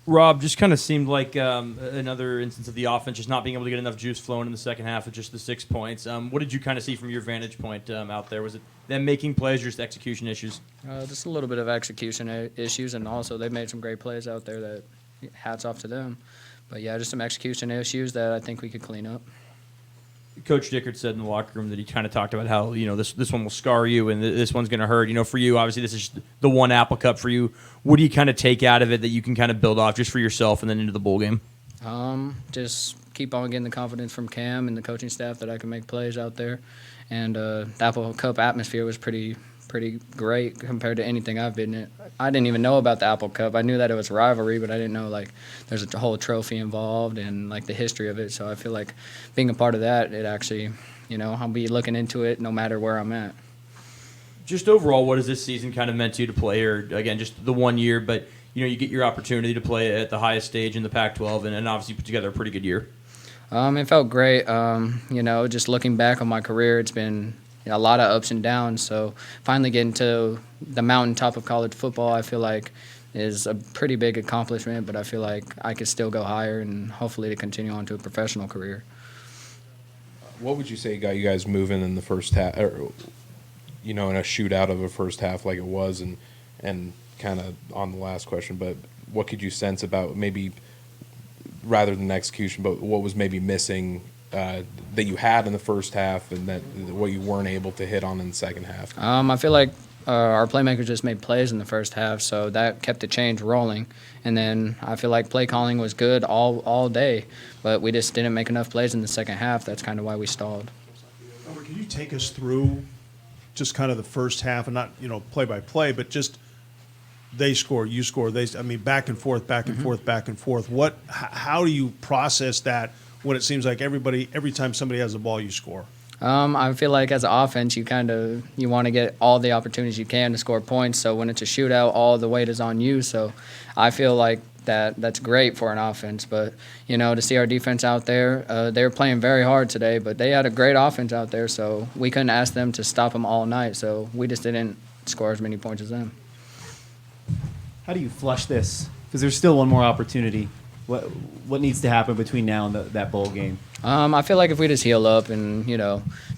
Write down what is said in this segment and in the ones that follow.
Rob, just kind of seemed like another instance of the offense just not being able to get enough juice flowing in the second half with just the 6 points. What did you kind of see from your vantage point out there? Was it them making plays or just execution issues? Just a little bit of execution issues, and also they've made some great plays out there that hats off to them. But, yeah, just some execution issues that I think we could clean up. Coach Dickert said in the locker room that he kind of talked about how, this one will scar you and this one's going to hurt. For you, obviously, this is the one Apple Cup for you. What do you kind of take out of it that you can kind of build off just for yourself and then into the bowl game? Just keep on getting the confidence from Cam and the coaching staff that I can make plays out there. And the Apple Cup atmosphere was pretty great compared to anything I've been in. I didn't even know about the Apple Cup. I knew that it was a rivalry, but I didn't know there's a whole trophy involved and the history of it. So I feel like being a part of that, it actually, I'll be looking into it no matter where I'm at. Just overall, what has this season kind of meant to you to play? Or again, just the 1 year, but you get your opportunity to play at the highest stage in the Pac-12, and obviously put together a pretty good year. It felt great. Just looking back on my career, it's been a lot of ups and downs. So finally getting to the mountaintop of college football, I feel like is a pretty big accomplishment, but I feel like I could still go higher and hopefully to continue on to a professional career. What would you say got you guys moving in the first half, or, in a shootout of a first half like it was, and kind of on the last question, but what could you sense about maybe, rather than execution, but what was maybe missing that you had in the first half and that what you weren't able to hit on in the second half? I feel like our playmakers just made plays in the first half, so that kept the change rolling. And then I feel like play calling was good all day, but we just didn't make enough plays in the second half. That's kind of why we stalled. Albert, can you take us through just kind of the first half, and not play by play, but just they score, you score, back and forth, back and forth, back and forth. How do you process that when it seems like every time somebody has the ball, you score? I feel like as an offense, you want to get all the opportunities you can to score points. So when it's a shootout, all the weight is on you. So I feel like that's great for an offense. But to see our defense out there, they were playing very hard today, but they had a great offense out there. So we couldn't ask them to stop them all night. So we just didn't score as many points as them. How do you flush this? Because there's still one more opportunity. What needs to happen between now and that bowl game? I feel like if we just heal up and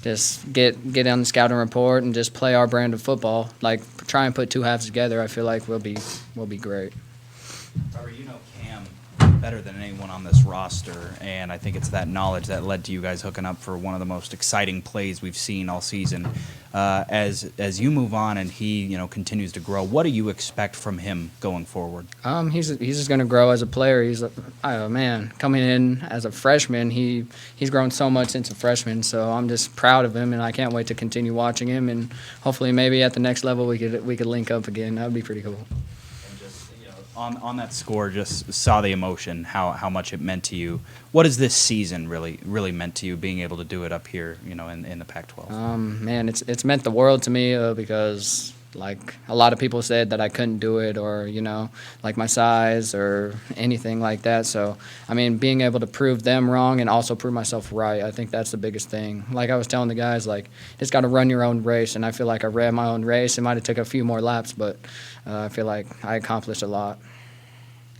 just get on the scouting report and just play our brand of football, try and put two halves together, I feel like we'll be great. Robert, Cam better than anyone on this roster, and I think it's that knowledge that led to you guys hooking up for one of the most exciting plays we've seen all season. As you move on and he continues to grow, what do you expect from him going forward? He's just going to grow as a player. He's coming in as a freshman, he's grown so much since a freshman. So I'm just proud of him, and I can't wait to continue watching him. And hopefully, maybe at the next level, we could link up again. That would be pretty cool. On that score, just saw the emotion, how much it meant to you. What has this season really meant to you, being able to do it up here, in the Pac-12? It's meant the world to me because a lot of people said that I couldn't do it, or my size or anything like that. So being able to prove them wrong and also prove myself right, I think that's the biggest thing. Like I was telling the guys, just got to run your own race, and I feel like I ran my own race. It might have took a few more laps, but I feel like I accomplished a lot.